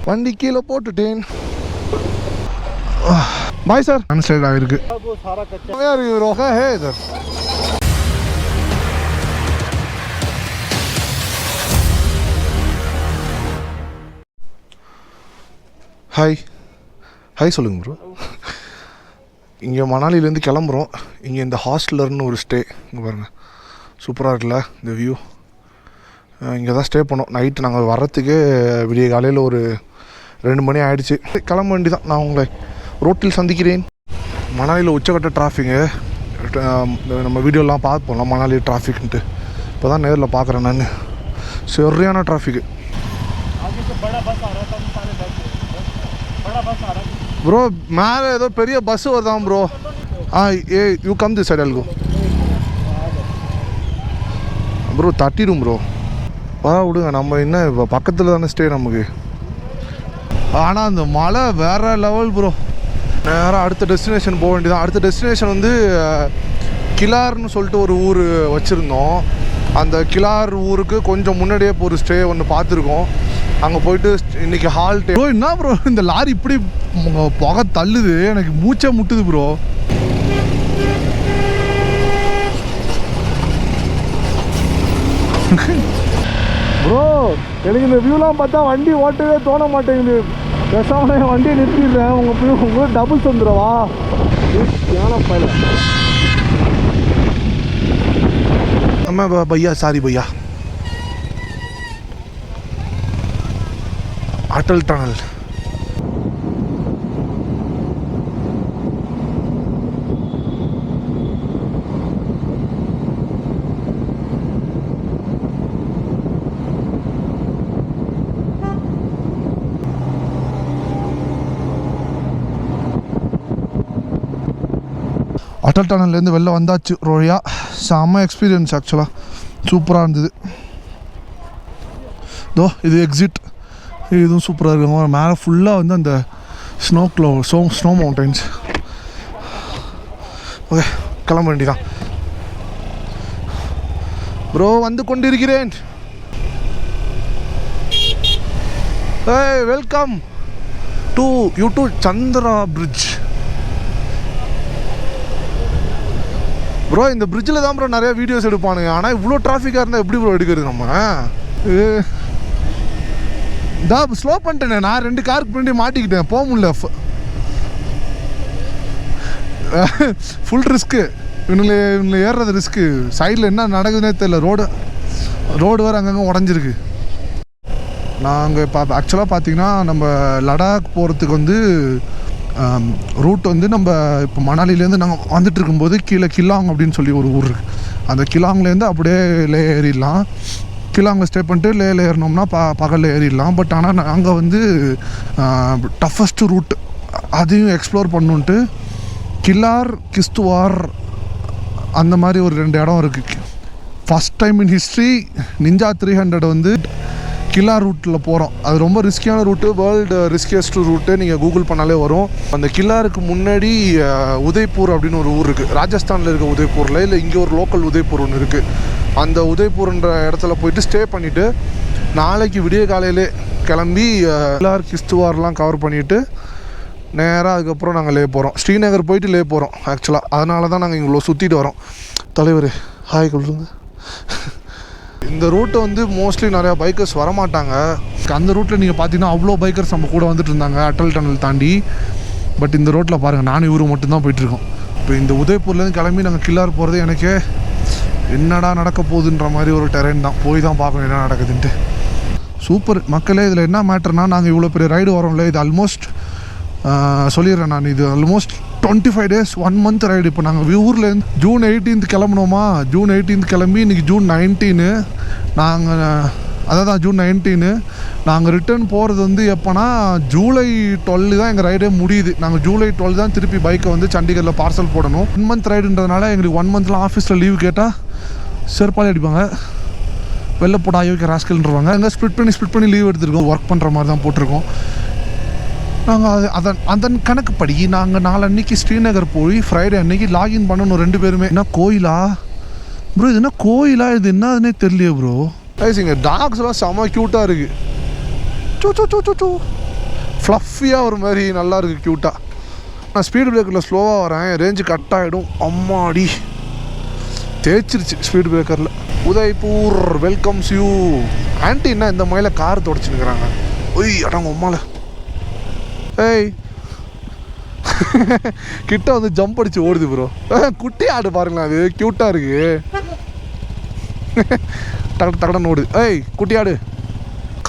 வண்டி கீழே போட்டுட்டேன். Bye sir. அன்ஸ்லைட் ஆகிருக்கு. ஹாய் ஹாய் சொல்லுங்கள் ப்ரோ. இங்கே மணாலிலேருந்து கிளம்புறோம். இங்கே இந்த ஹாஸ்டலர்னு ஒரு ஸ்டே இங்கே பாருங்கள், சூப்பராக இருக்குல்ல இந்த வியூ. இங்கே தான் ஸ்டே பண்ணோம். நைட்டு நாங்கள் வர்றதுக்கே விடிய காலையில் ஒரு 2 மணி ஆகிடுச்சு. கிளம்ப வேண்டி தான். நான் உங்களை ரோட்டில் சந்திக்கிறேன். மணாலியில் உச்சக்கட்ட டிராஃபிக்கு. நம்ம வீடியோலாம் பார்ப்போம்ல மணாலி டிராஃபிக்ன்ட்டு. இப்போ தான் நேரில் பார்க்குறேன் நான். சரியான டிராஃபிக்கு ப்ரோ. மேலே ஏதோ பெரிய பஸ் வருதான் bro. You come this side அல்கோ ப்ரோ. தட்டிடும் ப்ரோ. விடுங்க, நம்ம என்ன இப்போ பக்கத்தில் தானே ஸ்டே நமக்கு. ஆனால் அந்த மழை வேறு லெவல் ப்ரோ. நேராக அடுத்த டெஸ்டினேஷன் போக வேண்டியதான். அடுத்த டெஸ்டினேஷன் வந்து கிலார்னு சொல்லிட்டு ஒரு ஊர் வச்சுருந்தோம். அந்த கிலார் ஊருக்கு கொஞ்சம் முன்னாடியே இப்போ ஒரு ஸ்டே ஒன்று பார்த்துருக்கோம். அங்கே போயிட்டு இன்றைக்கி ஹால்ட். ப்ரோ என்ன ப்ரோ இந்த லாரி இப்படி புகை தள்ளுது, எனக்கு மூச்சே முட்டுது ப்ரோ. ப்ரோ எனக்கு இந்த வியூலாம் பார்த்தா வண்டி ஓட்டவே தோண மாட்டேங்குது. பேசாம வண்டியை நிறுத்திடுறேன். உங்களுக்கு டபுள்ஸ் வந்துடுவா. ஆமாம் பையா, சாரி பையா. அட்டல் டனல். அட்டல் டனல்லேருந்து வெளில வந்தாச்சு ரோயா. செம்ம எக்ஸ்பீரியன்ஸ் ஆக்சுவலாக, சூப்பராக இருந்தது. தோ இது எக்ஸிட். இதுவும் சூப்பராக இருக்கும். மேலே ஃபுல்லாக வந்து அந்த ஸ்னோ மவுண்டன்ஸ். ஓகே கிளம்ப வேண்டியதான் ப்ரோ. வந்து கொண்டிருக்கிறேன். Welcome to YouTube Chandra bridge bro. இந்த பிரிட்ஜில் தான் ப்ரோ நிறைய வீடியோஸ் எடுப்பானுங்க. ஆனால் இவ்வளோ டிராஃபிக்காக இருந்தால் எப்படி ப்ரோ எடுக்கிறது நம்ம? தான் ஸ்லோ பண்ணிட்டேனே நான். 2 காருக்கு பின்னாடி மாட்டிக்கிட்டேன், போக முடியல. Full risk. இவனுங்களை ஏறுறது ரிஸ்க்கு. சைடில் என்ன நடக்குதுன்னே தெரியல. ரோடு வேறு அங்கங்கே உடஞ்சிருக்கு. நாங்கள் இப்போ ஆக்சுவலாக பார்த்தீங்கன்னா நம்ம லடாக் போகிறதுக்கு வந்து ரூட் வந்து நம்ம இப்போ மணாலிலேருந்து நாங்கள் வந்துட்டு இருக்கும்போது கீழே கில்லாங் அப்படின்னு சொல்லி ஒரு ஊர் இருக்குது. அந்த கில்லாங்லேருந்து அப்படியே லே ஏறிடலாம். கில்லாங்கில் ஸ்டே பண்ணிட்டு லேயில் ஏறினோம்னா பகலில் ஏறிடலாம். பட் ஆனால் நாங்கள் வந்து டஃபஸ்ட்டு ரூட் அதையும் எக்ஸ்ப்ளோர் பண்ணுன்ட்டு கில்லார் கிஸ்துவார் அந்த மாதிரி ஒரு 2 இடம் இருக்குது. First time in history ninja 300 வந்து கில்லார் ரூட்டில் போகிறோம். அது ரொம்ப ரிஸ்கியான ரூட்டு, வேர்ல்டு ரிஸ்கியஸ்ட் ரூட்டு. நீங்கள் கூகுள் பண்ணாலே வரும். அந்த கில்லாருக்கு முன்னாடி உதய்பூர் அப்படின்னு ஒரு ஊர் இருக்குது. ராஜஸ்தானில் இருக்க உதய்பூரில் இல்லை, இங்கே ஒரு லோக்கல் உதய்பூர் ஒன்று இருக்குது. அந்த உதய்பூர்ன்ற இடத்துல போயிட்டு ஸ்டே பண்ணிவிட்டு நாளைக்கு விடிய காலையிலே கிளம்பி கில்லார் கிஸ்துவார்லாம் கவர் பண்ணிவிட்டு நேராக அதுக்கப்புறம் நாங்கள் லே போகிறோம். ஸ்ரீநகர் போயிட்டு லே போகிறோம் ஆக்சுவலாக. அதனால தான் நாங்கள் இவ்வளோ சுற்றிட்டு வரோம். தலைவர் ஹாய் சொல்லுங்க. இந்த ரூட்டை வந்து மோஸ்ட்லி நிறையா பைக்கர்ஸ் வரமாட்டாங்க. அந்த ரூட்டில் நீங்கள் பார்த்தீங்கன்னா அவ்வளோ பைக்கர்ஸ் நம்ம கூட வந்துட்டு இருந்தாங்க அட்டல் டனல் தாண்டி. பட் இந்த ரோட்டில் பாருங்கள், நானும் இவரு மட்டும்தான் போயிட்டுருக்கோம். இப்போ இந்த உதய்பூர்லேருந்து கிளம்பி நாங்கள் கில்லார் போகிறது எனக்கே என்னடா நடக்க போகுதுன்ற மாதிரி ஒரு டெரெயின் தான். போய் தான் பார்க்கணும் என்ன நடக்குதுன்ட்டு. சூப்பர் மக்களே. இதில் என்ன மேட்டர்னா, நாங்கள் இவ்வளோ பெரிய ரைடு வரோம்ல, இது ஆல்மோஸ்ட் சொல்லிடுறேன் நான், இது ஆல்மோஸ்ட் 25 days 1 month ரைடு. இப்போ நாங்கள் ஊர்லேருந்து June 18th கிளம்புனோமா. June 18th கிளம்பி இன்றைக்கி June 19. நாங்கள் அதான் June 19. நாங்கள் ரிட்டர்ன் போகிறது வந்து எப்போனா July 12 தான் எங்கள் ரைடே முடியுது. நாங்கள் July 12 தான் திருப்பி பைக்கை வந்து சண்டிகரில் பார்சல் போடணும். 1 month ரைடுன்றதுனால எங்களுக்கு 1 monthலாம் ஆஃபீஸில் லீவ் கேட்டால் செருப்பாலே அடிப்பாங்க. வெளில போட ஆயோக்கிய ராஸ்கல்ன்றவாங்க. அங்கே ஸ்ப்ளிட் பண்ணி லீவ் எடுத்துருக்கோம். ஒர்க் பண்ணுற மாதிரி தான் போட்டிருக்கோம். நாங்கள் அதன் கணக்குப்படி நாங்கள் நாளன்னைக்கு ஸ்ரீநகர் போய் ஃப்ரைடே அன்னைக்கு லாகின் பண்ணணும் 2 பேருமே. என்ன கோயிலா ப்ரோ? இது என்ன கோயிலா? இது என்னதுன்னே தெரியலையே ப்ரோ. ஐசிங்க டாக்ஸ்லாம் செம்ம க்யூட்டாக இருக்குது. சூ சூ சூ சூ சூ ஃப்ளஃபியாக ஒரு மாதிரி நல்லா இருக்குது க்யூட்டாக. நான் ஸ்பீடு பிரேக்கரில் ஸ்லோவாக வரேன், ரேஞ்சு கட் ஆகிடும். அம்மாடி தேய்ச்சிருச்சு ஸ்பீடு பிரேக்கரில். Udaipur welcomes you. ஆன்ட்டி என்ன இந்த மயில கார் தொடச்சினுக்கிறாங்க. ஒய் அடங்க உம்மால. ஏய் கிட்ட வந்து ஜம்ப் அடிச்சு ஓடுது ப்ரோ. குட்டி ஆடு பாருங்களேன், அது க்யூட்டாக இருக்கு. டக்கு டக்குன்னு ஓடுது. ஏய் குட்டி ஆடு.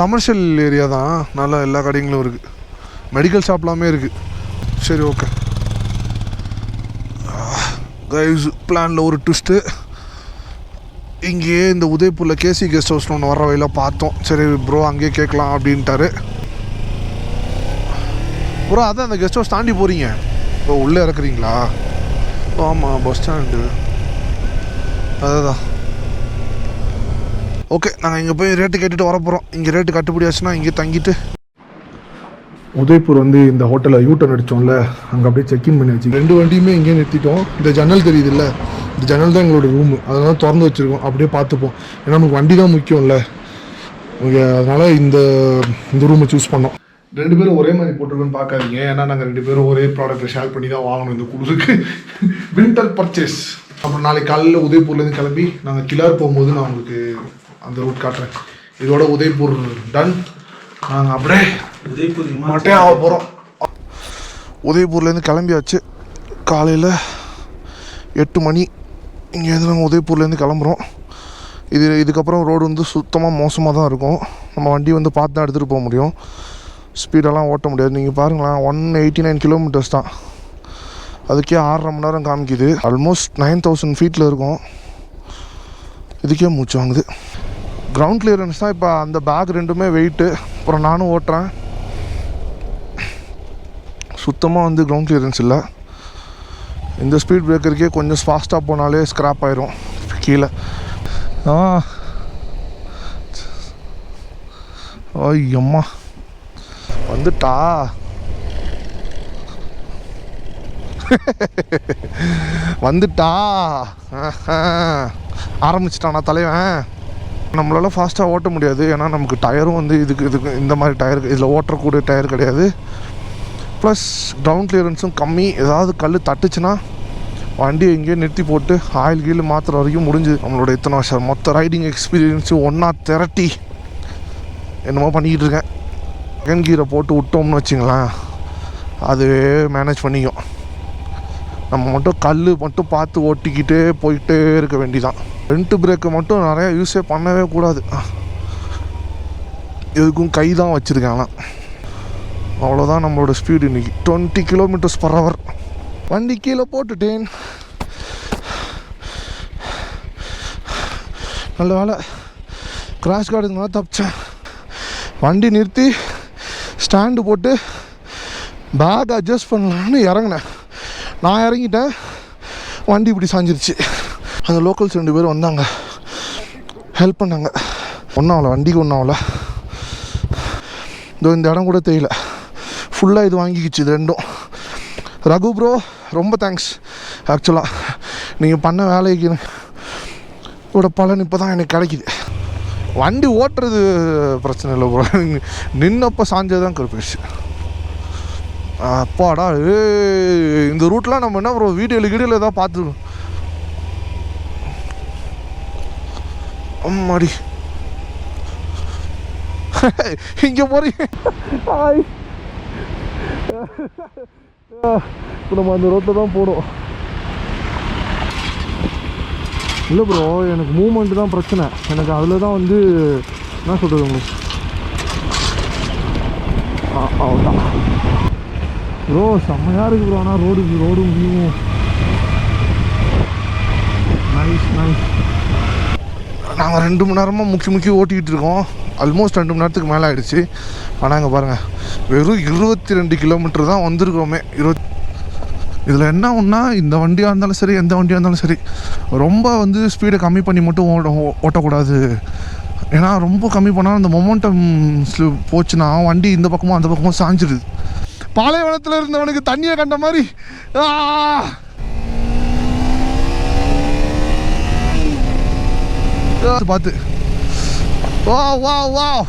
கமர்ஷியல் ஏரியா தான், நல்லா எல்லா கடைங்களும் இருக்குது, மெடிக்கல் ஷாப்லாமே இருக்குது. சரி ஓகே கைஸ், பிளானில் ஒரு ட்விஸ்ட்டு. இங்கேயே இந்த உதய்பூரில் கேசி கெஸ்ட் ஹவுஸ்னு ஒன்று வர வழியில் பார்த்தோம். சரி ப்ரோ அங்கேயே கேட்கலாம் அப்படின்ட்டாரு ப்ரோ. அதான் அந்த கெஸ்ட் ஹவுஸ் தாண்டி போகிறீங்க இப்போ, உள்ளே இறக்குறீங்களா? ஆமாம் பஸ் ஸ்டாண்டு அதுதான். ஓகே நாங்கள் இங்கே போய் ரேட்டு கேட்டுட்டு வர போகிறோம். இங்கே ரேட்டு கட்டுப்படி ஆச்சுன்னா இங்கே தங்கிட்டு உதய்பூர் வந்து இந்த ஹோட்டலில் யூட்டர்ன் அடித்தோம்ல, அங்கே அப்படியே செக்இன் பண்ணி வச்சு 2 வண்டியுமே இங்கேயே நிறுத்திட்டோம். இந்த ஜன்னல் தெரியுதுல்ல, இந்த ஜன்னல் தான் எங்களோட ரூமு, அதனால திறந்து வச்சுருக்கோம். அப்படியே பார்த்துப்போம், ஏன்னா நமக்கு வண்டி தான் முக்கியம்ல. ஓகே அதனால் இந்த ரூமை சூஸ் பண்ணோம். 2 பேரும் ஒரே மாதிரி போட்டிருக்கோன்னு பார்க்காதீங்க, ஏன்னா நாங்கள் 2 பேரும் ஒரே ப்ராடக்ட்டை ஷேர் பண்ணி தான் வாங்கணும் இந்த குளிருக்கு. Winter purchase. அப்புறம் நாளைக்கு காலையில் உதய்பூர்லேருந்து கிளம்பி நாங்கள் கிளார் போகும்போது நான் உங்களுக்கு அந்த ரூட் காட்டுறேன். இதோட உதய்பூர் டன். நாங்கள் அப்படியே உதய்பூர் மட்டும் ஆக போகிறோம். உதய்பூர்லேருந்து கிளம்பியாச்சு. காலையில் 8 மணி இங்கேருந்து நாங்கள் உதய்பூர்லேருந்து கிளம்புறோம். இதுக்கப்புறம் ரோடு வந்து சுத்தமாக மோசமாக தான் இருக்கும். நம்ம வண்டி வந்து பார்த்து தான் எடுத்துகிட்டு போக முடியும், ஸ்பீடெல்லாம் ஓட்ட முடியாது. நீங்கள் பாருங்களேன், 189 கிலோமீட்டர்ஸ் தான், அதுக்கே 6.5 மணி நேரம் காமிக்குது. ஆல்மோஸ்ட் 9000 ஃபீட்டில் இருக்கும். இதுக்கே மூச்சு வாங்குது. கிரவுண்ட் கிளியரன்ஸ் தான். இப்போ அந்த பேக் 2மே வெயிட்டு. அப்புறம் நானும் ஓட்டுறேன், சுத்தமாக வந்து கிரவுண்ட் கிளியரன்ஸ் இல்லை. இந்த ஸ்பீட் பிரேக்கருக்கே கொஞ்சம் ஃபாஸ்ட்டாக போனாலே ஸ்க்ராப் ஆயிரும் கீழே. ஐயம்மா வந்துட்டா. வந்துட்டா ஆரம்பிச்சிட்டானா தலைவன். நம்மளால் ஃபாஸ்ட்டாக ஓட்ட முடியாது, ஏன்னா நமக்கு டயரும் வந்து இதுக்கு இந்த மாதிரி டயர், இதில் ஓட்டக்கூடிய டயர் கிடையாது. ப்ளஸ் கிரவுண்ட் கிளியரன்ஸும் கம்மி. ஏதாவது கல் தட்டுச்சுன்னா வண்டியை எங்கேயோ நிறுத்தி போட்டு ஆயில் கீழே மாற்றுற வரைக்கும் முடிஞ்சு. நம்மளோட இத்தனை வருஷம் மொத்த ரைடிங் எக்ஸ்பீரியன்ஸும் ஒன்றா திரட்டி என்னமோ பண்ணிக்கிட்டு இருக்கேன். செகண்ட் கீரை போட்டு விட்டோம்னு வச்சுங்களேன், அதுவே மேனேஜ் பண்ணிக்கும். நம்ம மட்டும் கல் மட்டும் பார்த்து ஓட்டிக்கிட்டே போயிட்டே இருக்க வேண்டிதான். ஃப்ரண்ட் பிரேக்கை மட்டும் நிறையா யூஸே பண்ணவே கூடாது. எதுக்கும் கை தான் வச்சுருக்காங்க. அவ்வளோதான் நம்மளோட ஸ்பீடு இன்றைக்கி 20 km/h. வண்டி கீழே போட்டுட்டேன். நல்ல வேலை கிராஷ் கார்டுங்க தப்பிச்சேன். வண்டி நிறுத்தி ஸ்டாண்டு போட்டு பேக் அட்ஜஸ்ட் பண்ணலான்னு இறங்கினேன். நான் இறங்கிட்டேன், வண்டி இப்படி சாஞ்சிருச்சு. அந்த லோக்கல்ஸ் 2 பேர் வந்தாங்க, ஹெல்ப் பண்ணாங்க. ஒன்றும் ஆகலை, வண்டிக்கு ஒன்றும் ஆகலை. இந்த இடம் கூட தெரியல, ஃபுல்லாக இது வாங்கிக்கிச்சு இது 2ம். ரகு ப்ரோ ரொம்ப தேங்க்ஸ். ஆக்சுவலாக நீங்கள் பண்ண வேலைக்கு இதோட பலன் இப்போ தான் எனக்கு கிடைக்கிது. வண்டி ஓட்டுறது பிரச்சனை இல்லை ப்ரோ, நின்னப்போ சாஞ்சது தான் கருப்பிடுச்சு. அப்பாடா இந்த ரூட்லாம் நம்ம என்ன ப்ரோ வீடியோவில் ஏதாவது பார்த்துருக்கோம். அம்மாடி இங்கே போகிறீங்க. இப்போ நம்ம அந்த ரோட்டில் தான் போகிறோம். இல்லை ப்ரோ, எனக்கு மூமெண்ட்டு தான் பிரச்சனை. எனக்கு அதில் தான் வந்து என்ன சொல்கிறது உங்களுக்கு, அவ்வளோதான் ப்ரோ. செம்மையாக இருக்குது ப்ரோ. ஆனால் ரோடும் வியூவும் நைஸ். நாங்கள் 2 மணி நேரமாக முக்கி ஓட்டிக்கிட்டு இருக்கோம். ஆல்மோஸ்ட் 2 மணி நேரத்துக்கு மேலே ஆகிடுச்சு. ஆனால் இங்கே பாருங்கள், வெறும் 22 கிலோமீட்டர் தான் வந்திருக்கோமே. இதில் என்ன ஒன்றா, இந்த வண்டியாக இருந்தாலும் சரி, எந்த வண்டியாக இருந்தாலும் சரி, ரொம்ப வந்து ஸ்பீடை கம்மி பண்ணி மட்டும் ஓட்டக்கூடாது. ஏன்னா ரொம்ப கம்மி பண்ணால் அந்த மொமெண்டம் போச்சுன்னா வண்டி இந்த பக்கமும் அந்த பக்கமும் சாஞ்சிடுது. பாலைவனத்தில் இருந்தவனுக்கு தண்ணியை கண்ட மாதிரி பார்த்து Wow.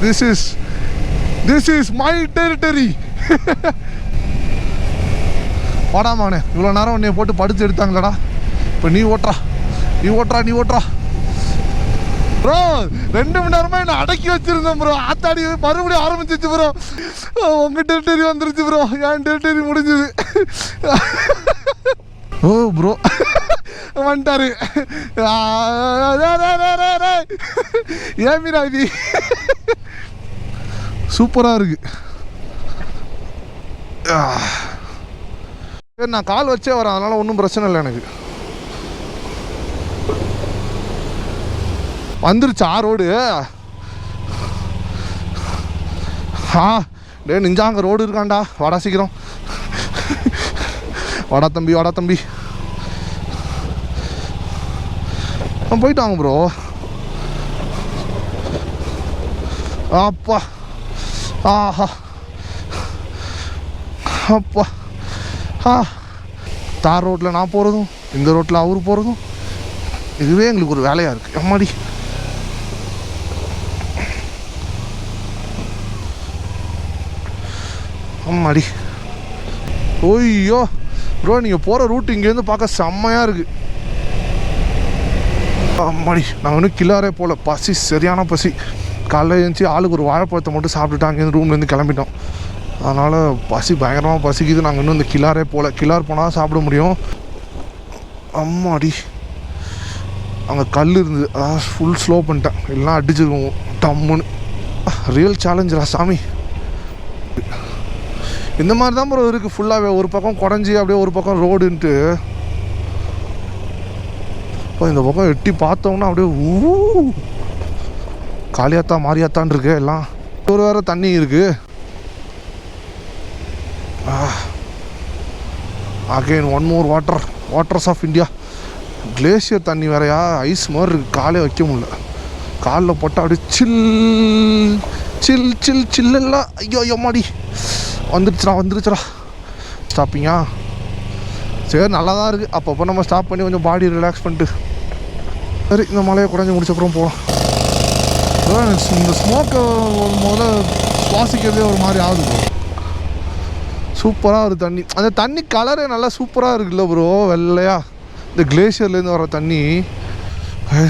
This is my territory. வாடா மகனே, இவ்வளோ நேரம் உன்னை போட்டு படுத்து எடுத்தாங்களடா. இப்போ நீ ஓட்டுறா ப்ரோ. 2 மணி நேரமாக என்ன அடக்கி வச்சிருந்தேன் ப்ரோ. ஆத்தாடி மறுபடியும் ஆரம்பிச்சிச்சு ப்ரோ. உங்கள் டெரிட்டரி வந்துருச்சு ப்ரோ. என் டெரிட்டரி முடிஞ்சுது. ஓ ப்ரோ வந்துட்டாரு. ஏன் மீரா இது சூப்பராக இருக்கு. சரி, நான் கால் வச்சே வரேன், அதனால் ஒன்றும் பிரச்சனை இல்லை எனக்கு. வந்துருச்சா ரோடு? டே நிஞ்சா, அங்கே ரோடு இருக்காண்டா. வாடா சீக்கிரம். வாடா தம்பி. போயிட்டாங்க ப்ரோ. அப்பா ஆஹா அப்பா. தார் ரோட்டில் நான் போகிறதும் இந்த ரோட்டில் அவரு போகிறதும் இதுவே எங்களுக்கு ஒரு வேலையாக இருக்குது. அம்மாடி. ஓய்யோ ப்ரோ, நீங்கள் போகிற ரூட் இங்கேருந்து பார்க்க செம்மையாக இருக்குது. அம்மாடி. நாங்கள் இன்னும் கிளாரே போகல. பசி, சரியான பசி. காலைல எழுந்துச்சி ஆளுக்கு ஒரு வாழைப்பழத்தை மட்டும் சாப்பிட்டுட்டு அங்கேருந்து ரூம்லேருந்து கிளம்பிட்டோம். அதனால் பசி பயங்கரமாக பசிக்குது. நாங்கள் இன்னும் இந்த கிளாரே போகல. கிளார் போனால் சாப்பிட முடியும். அம்மாடி. அங்கே கல் இருந்தது, அதான் ஃபுல் ஸ்லோ பண்ணிட்டேன். எல்லாம் அடிச்சிருக்கோம் டம்முன்னு. ரியல் சேலஞ்சரா சாமி. இந்த மாதிரி தான் ப்ரோ இருக்குது ஃபுல்லாகவே. ஒரு பக்கம் குறைஞ்சி அப்படியே ஒரு பக்கம் ரோடுன்ட்டு. இப்போ இந்த பக்கம் எட்டி பார்த்தோம்னா அப்படியே காளியாத்தா மாரியாத்தான் இருக்கு எல்லாம். ஒரு வேறு தண்ணி இருக்குது. Again one more waters of India. Glacier தண்ணி வேறையா, ஐஸ் மாதிரி இருக்குது. காலே வைக்க முடியல. காலில் போட்டால் அப்படியே சில்லெல்லாம். ஐயோ மாடி. வந்துருச்சுடா. ஸ்டாப்பிங்கா? சரி, நல்லா தான் இருக்குது. அப்பப்போ நம்ம ஸ்டாப் பண்ணி கொஞ்சம் பாடி ரிலாக்ஸ் பண்ணிட்டு சரி இந்த மலையை குறைஞ்சி முடிச்சப்புறம் போகலாம். இந்த ஸ்மோக்கை முதல்ல சுவாசிக்கிறதே ஒரு மாதிரி ஆகுது ப்ரோ. சூப்பராக ஒரு தண்ணி. அந்த தண்ணி கலரே நல்லா சூப்பராக இருக்குல்ல ப்ரோ, வெள்ளையா. இந்த கிளேஷியர்லேருந்து வர தண்ணி.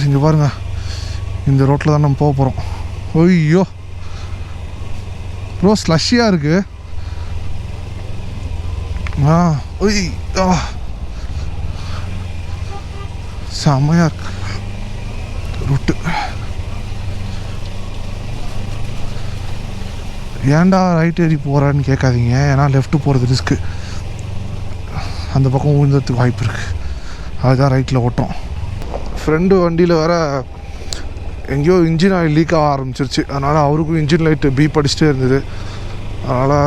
இங்கே பாருங்க, இந்த ரோட்டில் தான் நம்ம போக போகிறோம். ஐயோ ப்ரோ, ஸ்லஷ்ஷியாக இருக்குது. செம்மையாக இருக்கு ரூட்டு. ஏன்டா ரைட் ஏறி போகிறான்னு கேட்காதீங்க. ஏன்னா லெஃப்ட்டு போகிறது ரிஸ்க்கு. அந்த பக்கம் விழுந்ததுக்கு வாய்ப்பு இருக்குது. அதுதான் ரைட்டில் ஓட்டுறோம். ஃப்ரெண்டு வண்டியில் வேறு எங்கேயோ இன்ஜின் ஆயில் லீக் ஆக ஆரம்பிச்சிருச்சு. அதனால் அவருக்கும் இன்ஜின் லைட்டு பீப் அடிச்சுட்டே இருந்தது. அதனால்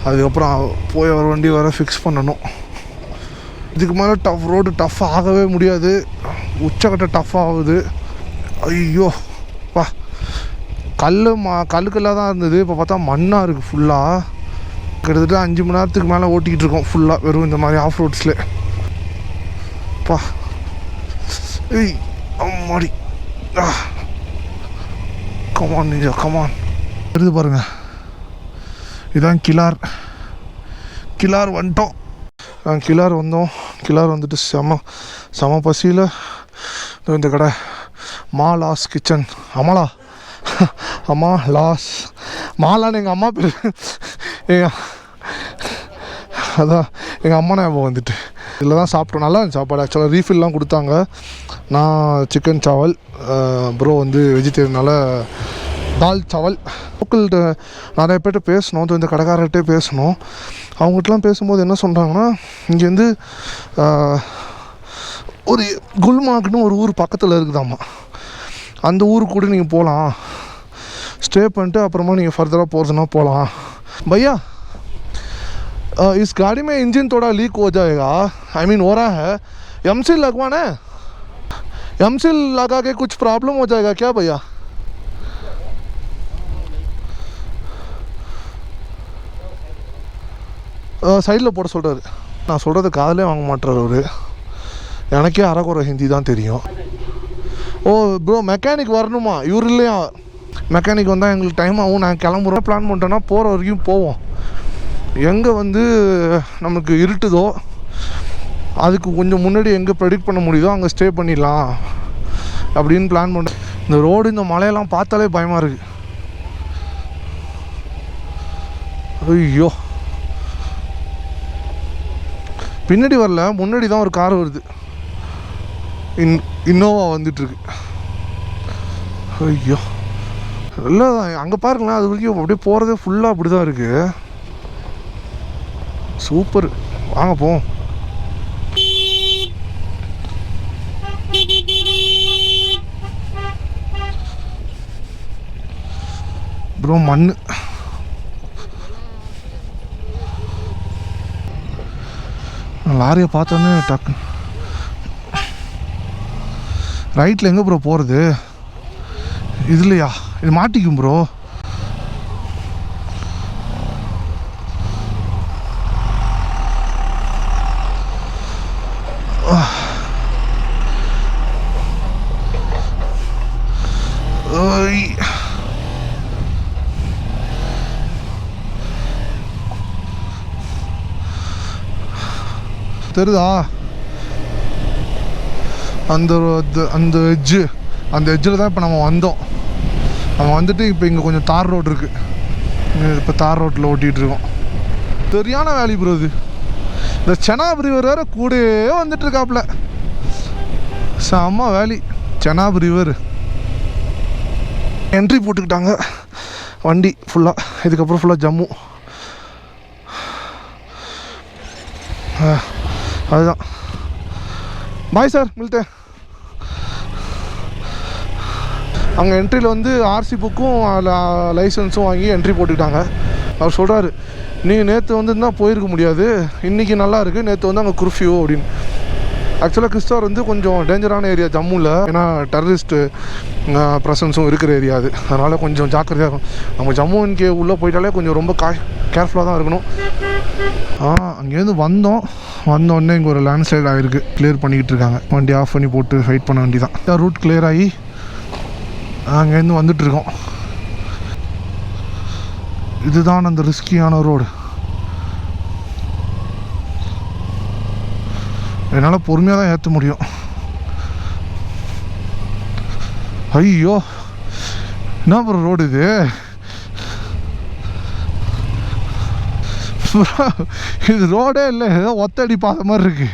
அதுக்கப்புறம் போய் ஒரு வண்டி வேறு ஃபிக்ஸ் பண்ணணும். இதுக்கு மேலே ரோடு டஃப் ஆகவே முடியாது. உச்சக்கட்ட டஃப் ஆகுது. ஐயோ பா, கல்லுக்கல்லாக தான் இருந்தது. இப்போ பார்த்தா மண்ணாக இருக்குது ஃபுல்லாக. கிட்டத்தட்ட 5 மணி நேரத்துக்கு மேலே ஓட்டிக்கிட்டு இருக்கோம் ஃபுல்லாக வெறும் இந்த மாதிரி ஆஃப் ரோட்ஸில். பா அம்மாடி. Come on ninja come on. எடுத்து பாருங்கள், இதுதான் கிளார் வந்துட்டோம். கிளார் வந்தோம். கிளார் வந்துட்டு செம பசியில் இந்த கடை மாலாஸ் கிச்சன். அம்மா லாஸ் மாலான்னு எங்கள் அம்மா பேர். அதான் எங்கள் அம்மா ஞாபகம் வந்துட்டு இதில் தான் சாப்பிட்டோம். நல்லா இருந்துச்சு சாப்பாடு. ஆக்சுவலாக ரீஃபில்லாம் கொடுத்தாங்க. நான் சிக்கன் சாவல், ப்ரோ வந்து வெஜிடேரியனால் தால் சாவல். லோக்கல்கிட்ட நிறைய பேர்கிட்ட பேசணும், இந்த கடைக்காரர்கிட்டே பேசணும். அவங்ககிட்டலாம் பேசும்போது என்ன சொல்கிறாங்கன்னா, இங்கேருந்து ஒரு குல்மார்க்னு ஒரு ஊர் பக்கத்தில் இருக்குதாம்மா. அந்த ஊருக்கு கூட நீங்கள் போகலாம், ஸ்டே பண்ணிட்டு அப்புறமா நீங்கள் ஃபர்தராக போகிறதுனா போகலாம். भैया इस गाड़ी में इंजन थोड़ा लीक हो जाएगा, आई मीन हो रहा है, एमसील लगवाना है, एमसील लगा के कुछ प्रॉब्लम हो जाएगा क्या भैया? சைடில் போட சொல்கிறாரு. நான் சொல்கிறது காதலே வாங்க மாட்டேறாரு அவர். எனக்கே அரைக்குறை ஹிந்தி தான் தெரியும். ஓ ப்ரோ மெக்கானிக் வரணுமா? இவர் இல்லையா? மெக்கானிக் வந்தால் எங்களுக்கு டைம் ஆகும். நான் கிளம்புறோம் பிளான் பண்ணிட்டோன்னா போகிற வரைக்கும் போவோம். எங்கே வந்து நமக்கு இருட்டுதோ அதுக்கு கொஞ்சம் முன்னாடி எங்கே ப்ரெடிக்ட் பண்ண முடியுதோ அங்கே ஸ்டே பண்ணிடலாம் அப்படின்னு பிளான் பண்ணுறேன். இந்த ரோடு இந்த மலையெல்லாம் பார்த்தாலே பயமாக இருக்குது. ஐயோ, பின்னாடி வரல, முன்னாடி தான் ஒரு கார் வருது. இன்னோவா வந்துட்டுருக்கு. ஐயோ இல்லை, அங்கே பாருங்களேன், அது வரைக்கும் அப்படியே போகிறதே ஃபுல்லாக அப்படி தான் இருக்குது. சூப்பர், வாங்க போவோம். ப்ரோ மண் லாரியை பார்த்தோன்னே டக்கு ரைட்டில் எங்கே ப்ரோ போகிறது? இதுலையா? இது மாட்டிக்கும் ப்ரோ. தெரியுதா அந்த அந்த எட்ஜில் தான் இப்போ நம்ம வந்தோம். நம்ம வந்துட்டு இப்போ இங்கே கொஞ்சம் தார் ரோடு இருக்குது. இப்போ தார் ரோட்டில் ஓட்டிகிட்டு இருக்கோம். சரியான வேலி ப்ரோ இது. இந்த செனாப் ரிவர் வேறு கூடவே வந்துட்டுருக்காப்புல. செம்ம வேலி செனாப் ரிவர். என்ட்ரி போட்டுக்கிட்டாங்க வண்டி ஃபுல்லாக. இதுக்கப்புறம் ஃபுல்லாக ஜம்மு. அதுதான். Bye sir, மில்ட்டே. அங்கே என்ட்ரியில் வந்து ஆர்சி புக்கும் லைசன்ஸும் வாங்கி என்ட்ரி போட்டுக்கிட்டாங்க. அவர் சொல்கிறாரு, நீங்கள் நேற்று வந்துருந்தால் போயிருக்க முடியாது, இன்றைக்கி நல்லா இருக்குது, நேற்று வந்து அங்கே குர்ஃப்யூ அப்படின்னு. ஆக்சுவலாக கிறிஸ்டோர் வந்து கொஞ்சம் டேஞ்சரான ஏரியா ஜம்முவில். ஏன்னா டெரரிஸ்ட்டு ப்ரெசன்ஸும் இருக்கிற ஏரியா அது. அதனால் கொஞ்சம் ஜாக்கிரதையாக இருக்கும். நம்ம ஜம்மு அண்ட் உள்ளே போயிட்டாலே கொஞ்சம் ரொம்ப கேர்ஃபுல்லாக தான் இருக்கணும். அங்கேருந்து வந்தோடனே இங்கே ஒரு லேண்ட்ஸ்லைட் ஆகிருக்கு. கிளியர் பண்ணிக்கிட்டு இருக்காங்க. வண்டி ஆஃப் பண்ணி போட்டு ஃபைட் பண்ண வேண்டி தான். ரூட் கிளியர் ஆகி அங்கேருந்து வந்துட்டுருக்கோம். இதுதான் அந்த ரிஸ்கியான ரோடு. என்னால் பொறுமையாக தான் ஏற்ற முடியும். ஐயோ, என்ன ஒரு ரோடு இது? இது ரோடே இல்லை, ஏதோ ஒத்தடி பாத மாதிரி இருக்கு.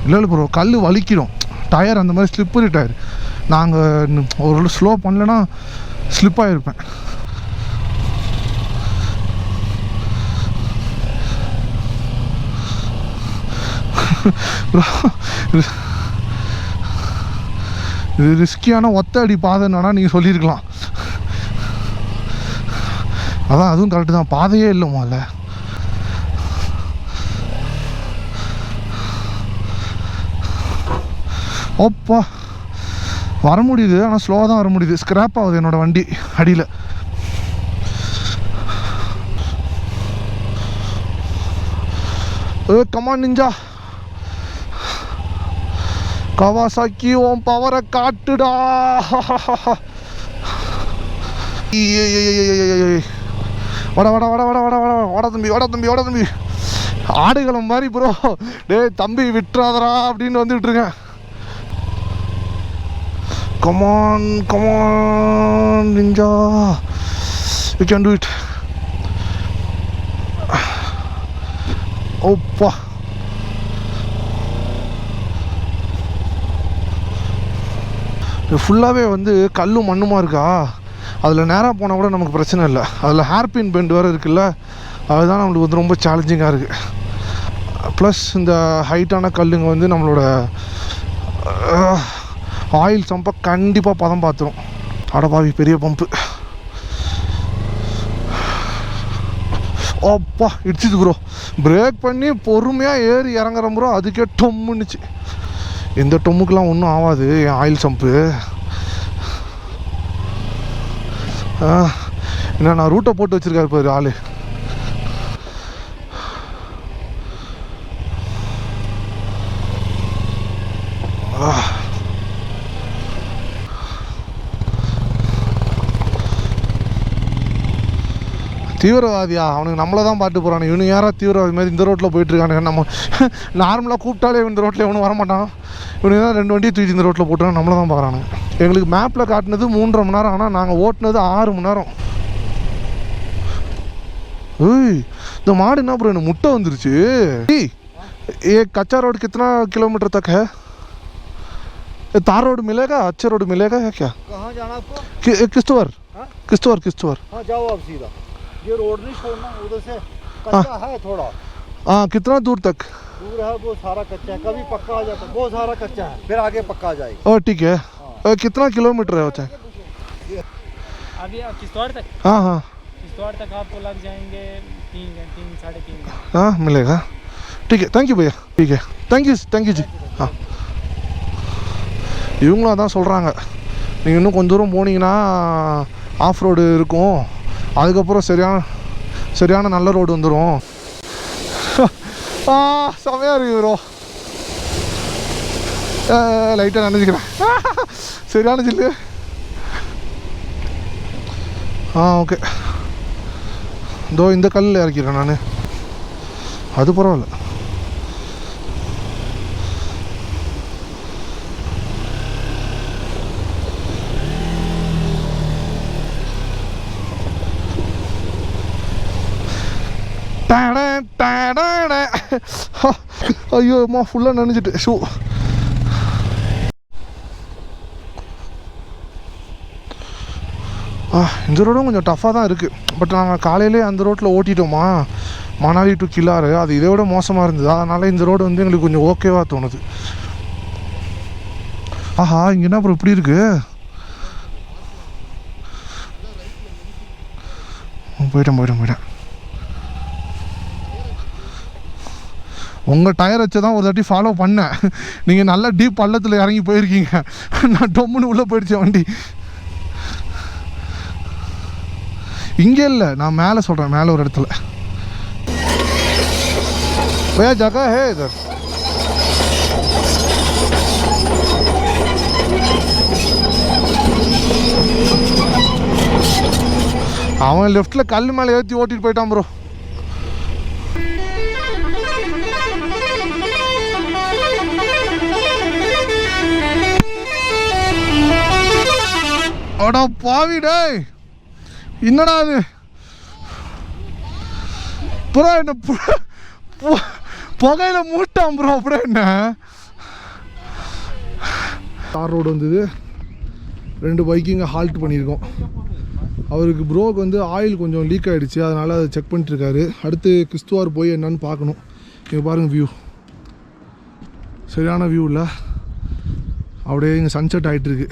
இல்லை ப்ரோ, கல் வலிக்கிறோம். டயர் அந்த மாதிரி ஸ்லிப்பரி டயர். நாங்கள் ஒரு ஸ்லோ பண்ணலன்னா ஸ்லிப் ஆகிருப்பேன். இது ரிஸ்கியான ஒத்த அடி பாதைன்னா நீங்கள் சொல்லியிருக்கலாம். அதான், அதுவும் கரெக்டு தான். பாதையே இல்லைமால. ஓப்பா வர முடியுது, ஆனால் ஸ்லோவாக தான் வர முடியுது. ஸ்க்ராப் ஆகுது என்னோடய வண்டி அடியில். கமான் நிஞ்சா, கவாசாக்கி உன் பவரை காட்டுடா. வட வட வட வட வட வட வட தம்பி, வட தம்பி, வட தம்பி. ஆடுகளம் மாதிரி ப்ரோ. டே தம்பி விட்டுறாதரா அப்படின்னு வந்துட்டு இருக்கேன். Come on come on ninja, you can do it. ஓப்பா, ஃபுல்லாகவே வந்து கல்லும் மண்ணுமா இருக்கா. அதில் நேராக போனால் கூட நமக்கு பிரச்சனை இல்லை. அதில் ஹேர்பின் பெண்ட் வேறு இருக்குல்ல, அதுதான் நம்மளுக்கு வந்து ரொம்ப சேலஞ்சிங்காக இருக்குது. ப்ளஸ் இந்த ஹைட்டான கல்லுங்க வந்து நம்மளோட ஆயில் சம்பை கண்டிப்பாக பதம் பார்த்துரும். அடப்பாவி, பெரிய பம்பு. ஓப்பா இடிச்சிது ப்ரோ. பிரேக் பண்ணி பொறுமையாக ஏறி இறங்குறேன் ப்ரோ, அதுக்கே டொம்முன்னுச்சு. எந்த டொம்முக்கெலாம் ஒன்றும் ஆகாது என் ஆயில் சம்பு. என்ன நான் ரூட்டை போட்டு வச்சுருக்காரு பாரு ஆள். தீவிரவாதியா அவனுக்கு நம்மளை தான் பார்த்து போகிறானு. இவனு யாரா தீவிரவாதி மாதிரி இந்த ரோட்டில் போயிட்டுருக்கானு. நம்ம நார்மலாக கூப்பிட்டாலே இந்த ரோட்டில் இவனு வரமாட்டான். இவனு தான் 2 வண்டியை தூக்கி இந்த ரோட்டில் போட்டுருக்கான். நம்மளை தான் பார்க்குறானுங்க. எங்களுக்கு மேப்பில் காட்டினது 3.5 மணி நேரம், ஆனால் நாங்கள் ஓட்டினது 6 மணி நேரம். ஏய் இந்த மாடு என்ன ப்ரோ எனக்கு முட்டை வந்துருச்சு. ये कच्चा रोड कितना किलोमीटर तक है? तार रोड मिलेगा, अच्छे रोड मिलेगा है क्या? कहाँ जाना आपको? किस्तवार किस्तवार हाँ जाओ आप सीधा, ये रोड नहीं छोड़ना, उधर से कच्चा है थोड़ा। हाँ कितना दूर तक? दूर है वो सारा कच्चा है, कभी पक्का आ जाता है, बहुत सारा कच्चा है, फिर आगे पक्का आ जाएगा। और ठीक है कितना किलोमीटर है होता है? अभी किस्तवाड़ तक? हाँ हाँ किस्तवाड़ तक आपको लग जाएंगे 3 साढ़े 3 हाँ मिलेगा। ठीक है தேங்க்யூ பையா. ठीक है தேங்க்யூ ஜி. ஆ இவங்களும் அதான் சொல்கிறாங்க, நீங்கள் இன்னும் கொஞ்சம் தூரம் போனீங்கன்னா ஆஃப் ரோடு இருக்கும், அதுக்கப்புறம் சரியான நல்ல ரோடு வந்துடும். செமையாக இருக்கு ப்ரோ. லைட்டாக நினைச்சிக்கிறேன். சரியான ஜில்லு. ஓகே இதோ இந்த கல்லில் இறக்கிறேன் நான், அது பரவாயில்ல. ஐயோ அம்மா ஃபுல்லாக நினைச்சிட்டு ஷூ. இந்த ரோடும் கொஞ்சம் டஃப்பாக தான் இருக்குது. பட் நாங்கள் காலையிலே அந்த ரோட்டில் ஓட்டிட்டோமா, மணாலி டு கில்லாறு, அது இதை விட மோசமாக இருந்தது. அதனால் இந்த ரோடு வந்து எங்களுக்கு கொஞ்சம் ஓகேவாக தோணுது. ஆஹா இங்கே என்ன அப்புறம் இப்படி இருக்கு. போயிட்டேன். உங்கள் டயர் வச்சு தான் ஒரு தாட்டி ஃபாலோ பண்ணேன். நீங்கள் நல்லா டீப் பள்ளத்தில் இறங்கி போயிருக்கீங்க, நான் டொம்முன்னு உள்ளே போயிடுச்சேன் வண்டி. இங்கே இல்லை, நான் மேலே சொல்கிறேன், மேலே ஒரு இடத்துல. भैया जगह है इधर? அவன் லெஃப்டில் கல் மேலே ஏற்றி ஓட்டிட்டு போயிட்டான் ப்ரோ. அடா பாவிடே, என்னடா அது ப்ரோ, என்ன புகையில மூட்டான் ப்ரோ. அப்புறம் என்ன தார் ரோடு வந்தது, 2 பைக்கு இங்கே ஹால்ட் பண்ணியிருக்கோம். அவருக்கு ப்ரோக்கு வந்து ஆயில் கொஞ்சம் லீக் ஆகிடுச்சு, அதனால் அதை செக் பண்ணிட்டுருக்காரு. அடுத்து கிறிஸ்துவார் போய் என்னன்னு பார்க்கணும். இங்கே பாருங்கள் வியூ, சரியான வியூ இல்லை. அப்படியே இங்கே சன்செட் ஆகிட்டுருக்கு.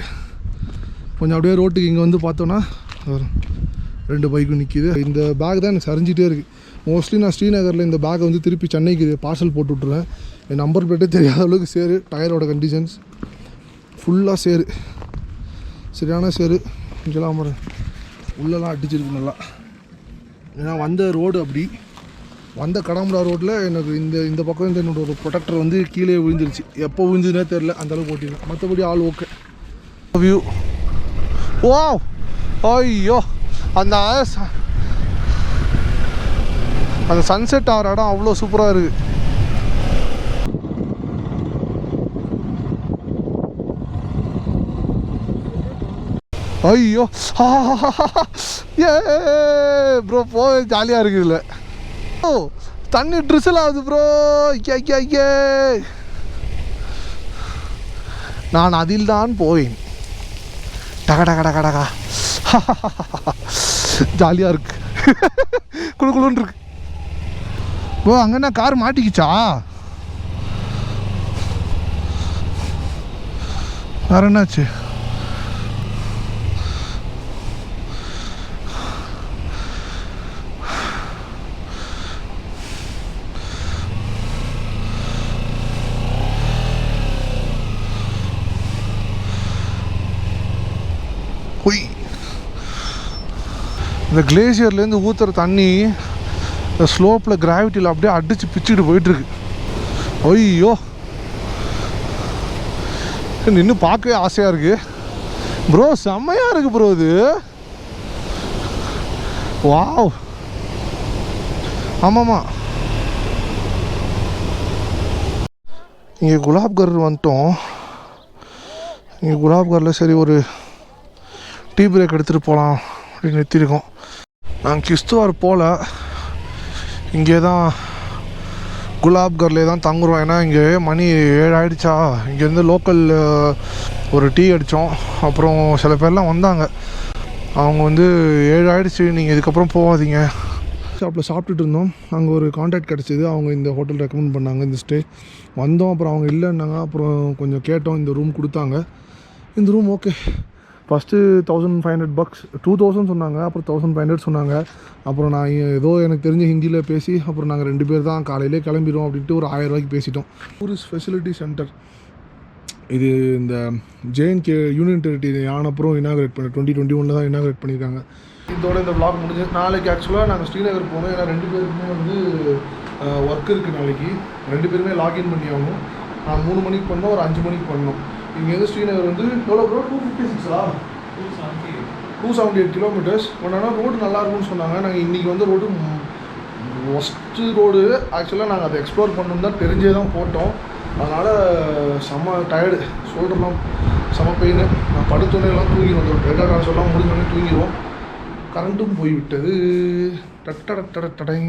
கொஞ்சம் அப்படியே ரோட்டுக்கு இங்கே வந்து பார்த்தோன்னா 2 பைக்கும் நிற்கிது. இந்த பேக் தான் எனக்கு சரிஞ்சிட்டே இருக்குது. மோஸ்ட்லி நான் ஸ்ரீநகரில் இந்த பேக்கை வந்து திருப்பி சென்னைக்கு பார்சல் போட்டு விட்ருவேன். என் நம்பர் பிளேட்டே தெரியாத அளவுக்கு சேரு. டயரோட கண்டிஷன்ஸ் ஃபுல்லாக சேரு, சரியான சேரு. இங்கெல்லாம் உள்ளெல்லாம் அடிச்சிருக்கு நல்லா. ஏன்னா வந்த ரோடு அப்படி, வந்த கடம்புடா ரோட்டில் எனக்கு இந்த பக்கம் இந்த என்னோட ஒரு ப்ரொடக்டர் வந்து கீழே விழுந்துருச்சு. எப்போ விழுந்துதுன்னே தெரில, அந்தளவுக்கு ஓட்டிடுவேன். மற்றபடி ஆள் ஓகே. வியூ ஓ ஐயோ, அந்த சன்செட் ஆகிற இடம் அவ்வளோ சூப்பராக இருக்குது. ஐயோ ஏ ப்ரோ போய் ஜாலியாக இருக்குது. இல்லை ஓ தண்ணி ட்ரிசல் ஆகுது ப்ரோ. ஐயே நான் அதில் தான் போவேன். டகடகடகடகா ஜாலியாக இருக்கு, குழுன்னு இருக்கு. ஓ அங்கன்னா கார் மாட்டிக்கிச்சா? வேற என்னாச்சு? இந்த கிளேசியர்லேருந்து ஊற்றுற தண்ணி இந்த ஸ்லோப்பில் கிராவிட்டியில் அப்படியே அடித்து பிச்சுக்கிட்டு போயிட்டுருக்கு. ஐயோ நின்று பார்க்கவே ஆசையாக இருக்குது ப்ரோ. செம்மையாக இருக்குது ப்ரோ இது. வாவ். ஆமாம்மா, இங்கே குலாப்கர் வந்துட்டோம். இங்கே குலாப்கரில் சரி ஒரு டீ பிரேக் எடுத்துகிட்டு போகலாம் அப்படின்னு நிறுத்தியிருக்கோம். நாங்கள் கிஸ்துவார் போகல, இங்கே தான் குலாப்கர்லேயே தான் தங்குறோம். ஏன்னா இங்கே மணி 7 ஆகிடுச்சா. இங்கேருந்து லோக்கல் ஒரு டீ அடித்தோம். அப்புறம் சில பேர்லாம் வந்தாங்க, அவங்க வந்து 7 ஆகிடுச்சு, நீங்கள் இதுக்கப்புறம் போகாதீங்க. ஷாப்பில் சாப்பிட்டுட்டு இருந்தோம். அங்கே ஒரு கான்டாக்ட் கிடச்சிது, அவங்க இந்த ஹோட்டல் ரெக்கமெண்ட் பண்ணாங்க இந்த ஸ்டே. வந்தோம், அப்புறம் அவங்க இல்லைன்னாங்க. அப்புறம் கொஞ்சம் கேட்டோம், இந்த ரூம் கொடுத்தாங்க. இந்த ரூம் ஓகே. ஃபஸ்ட்டு $1500 2000 சொன்னாங்க, அப்புறம் 1500 சொன்னாங்க. அப்புறம் நான் ஏதோ எனக்கு தெரிஞ்ச ஹிந்தியில் பேசி அப்புறம் நாங்கள் 2 பேர் தான் காலையிலே கிளம்பிடுவோம் அப்படின்ட்டு ஒரு 1000 ரூபாய்க்கு பேசிட்டோம். டூரிஸ்ட் ஃபெசிலிட்டி சென்டர் இது இந்த ஜேஎன்கே யூனியன் டெரிட்டரி ஆனப்புறம் இனாகிரேட் பண்ணி 2021 தான் இனாகிரேட் பண்ணியிருக்காங்க. இதோட இந்த vlog முடிஞ்சு. நாளைக்கு ஆக்சுவலாக நாங்கள் ஸ்ரீநகர் போனோம். ஏன்னா 2 பேருக்குமே வந்து ஒர்க் இருக்குது நாளைக்கு. 2 பேருமே லாகின் பண்ணி ஆகணும். நான் 3 மணிக்கு பண்ணோம், ஒரு 5 மணிக்கு பண்ணோம். இங்கேருந்து ஸ்ரீநகர் வந்து எவ்வளோ ப்ரோ? 256 278 கிலோமீட்டர்ஸ். பட் ஆனால் ரோடு நல்லாயிருக்கும்னு சொன்னாங்க. நாங்கள் இன்றைக்கி வந்து ரோடு ஒஸ்ட்டு ரோடு. ஆக்சுவலாக நாங்கள் அதை எக்ஸ்ப்ளோர் பண்ணணும் தான் தெரிஞ்சே தான் போட்டோம். அதனால் செம்ம டயர்டு, ஷோல்டர்லாம் செம்ம பெயின். நான் படுத்தோன்னெல்லாம் தூங்கி வந்தோம். டேட்டா ட்ரான்ஸ்ஃபர்லாம் முடிஞ்சோடனே தூங்கிடுவோம். கரண்ட்டும் போய்விட்டது. டட்டடட்டடட்டடை